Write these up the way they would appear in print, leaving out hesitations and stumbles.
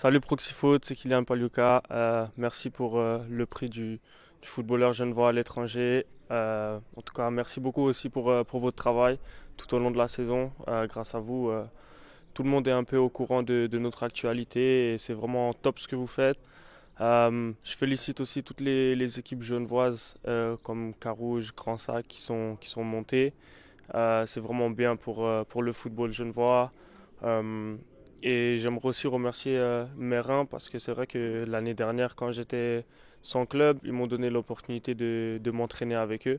Salut Proxifoot, c'est Kylian Pagliuca. Merci pour le prix du footballeur genevois à l'étranger. En tout cas, merci beaucoup aussi pour votre travail tout au long de la saison. Grâce à vous, tout le monde est un peu au courant de notre actualité et c'est vraiment top ce que vous faites. Je félicite aussi toutes les équipes genevoises comme Carouge, Grand Sac qui sont montées. C'est vraiment bien pour le football genevois. Euh, et j'aimerais aussi remercier Merin parce que c'est vrai que l'année dernière, quand j'étais sans club, ils m'ont donné l'opportunité de m'entraîner avec eux.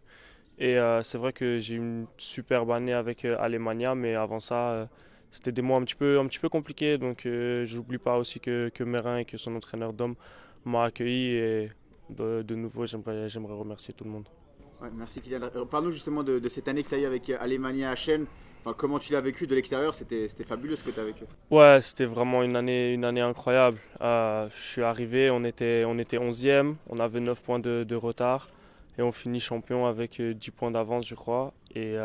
Et c'est vrai que j'ai eu une superbe année avec Alemania, mais avant ça, c'était des mois un petit peu compliqués. Donc j'oublie pas aussi que Merin et que son entraîneur Dom m'ont accueilli. Et de nouveau, j'aimerais remercier tout le monde. Ouais, merci Kylian. Parle-nous justement de cette année que tu as eue avec Alemania Aachen. Enfin, comment tu l'as vécu de l'extérieur? C'était fabuleux ce que tu as vécu. Ouais, c'était vraiment une année incroyable. Je suis arrivé, on était 11e, on avait 9 points de retard et on finit champion avec 10 points d'avance, je crois. Et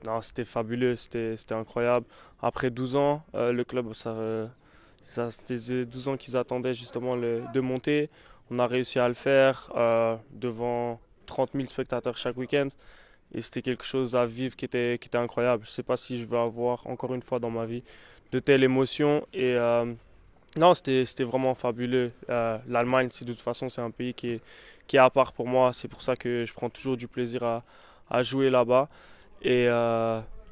non, c'était fabuleux, c'était incroyable. Après 12 ans, le club, ça faisait 12 ans qu'ils attendaient justement de monter. On a réussi à le faire devant 30 000 spectateurs chaque week-end. Et c'était quelque chose à vivre qui était incroyable. Je ne sais pas si je vais avoir encore une fois dans ma vie de telles émotions. Et non, c'était vraiment fabuleux. L'Allemagne, de toute façon, c'est un pays qui est à part pour moi. C'est pour ça que je prends toujours du plaisir à jouer là-bas. Et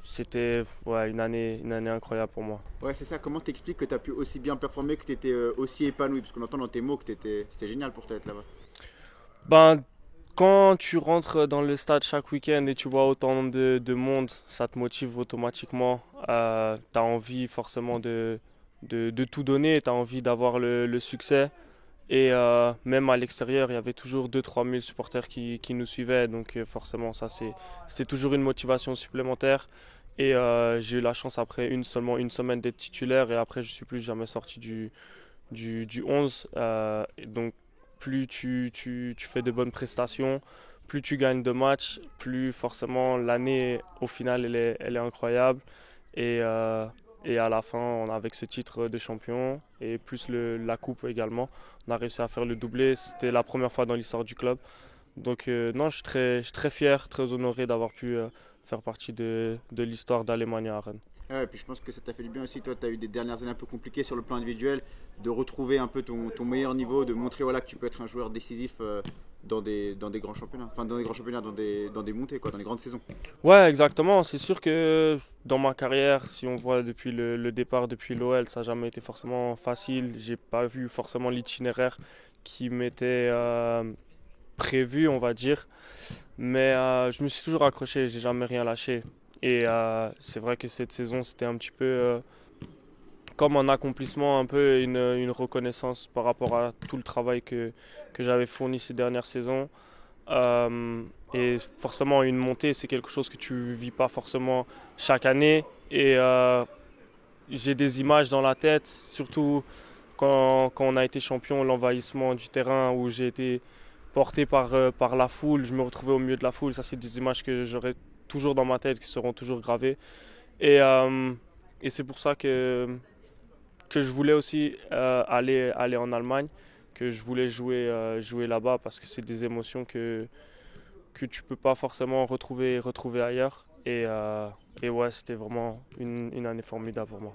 c'était ouais, une année incroyable pour moi. Ouais, c'est ça. Comment t'expliques que tu as pu aussi bien performer, que tu étais aussi épanoui? Parce qu'on entend dans tes mots que c'était génial pour toi d'être là-bas. Ben, quand tu rentres dans le stade chaque week-end et tu vois autant de monde, ça te motive automatiquement. Tu as envie forcément de tout donner, tu as envie d'avoir le succès. Et même à l'extérieur, il y avait toujours 2 3 000 supporters qui nous suivaient. Donc forcément, c'était toujours une motivation supplémentaire. Et j'ai eu la chance après seulement une semaine d'être titulaire. Et après, je ne suis plus jamais sorti du 11. Et donc, plus tu fais de bonnes prestations, plus tu gagnes de matchs, plus forcément l'année, au final, elle est incroyable. Et, euh, et à la fin, avec ce titre de champion et plus la coupe également, on a réussi à faire le doublé. C'était la première fois dans l'histoire du club. Donc, non, je suis très fier, très honoré d'avoir pu faire partie de l'histoire d'Allemagne à Rennes. Ouais, et puis je pense que ça t'a fait du bien aussi. Toi, tu as eu des dernières années un peu compliquées sur le plan individuel, de retrouver un peu ton meilleur niveau, de montrer voilà, que tu peux être un joueur décisif dans des grands championnats. Enfin, dans des grands championnats, dans des montées, quoi, dans les grandes saisons. Ouais, exactement. C'est sûr que dans ma carrière, si on voit depuis le départ, depuis l'OL, ça n'a jamais été forcément facile. J'ai pas vu forcément l'itinéraire qui m'était prévu, on va dire. Mais je me suis toujours accroché, j'ai jamais rien lâché. Et c'est vrai que cette saison, c'était un petit peu comme un accomplissement, un peu une reconnaissance par rapport à tout le travail que j'avais fourni ces dernières saisons. Euh, et forcément, une montée, c'est quelque chose que tu vis pas forcément chaque année. Et j'ai des images dans la tête, surtout quand on a été champion, l'envahissement du terrain où j'ai été porté par la foule, je me retrouvais au milieu de la foule. Ça, c'est des images que j'aurai toujours dans ma tête, qui seront toujours gravées. Et, euh, et c'est pour ça que je voulais aussi aller en Allemagne, que je voulais jouer là-bas parce que c'est des émotions que tu peux pas forcément retrouver ailleurs. Et ouais, c'était vraiment une année formidable pour moi.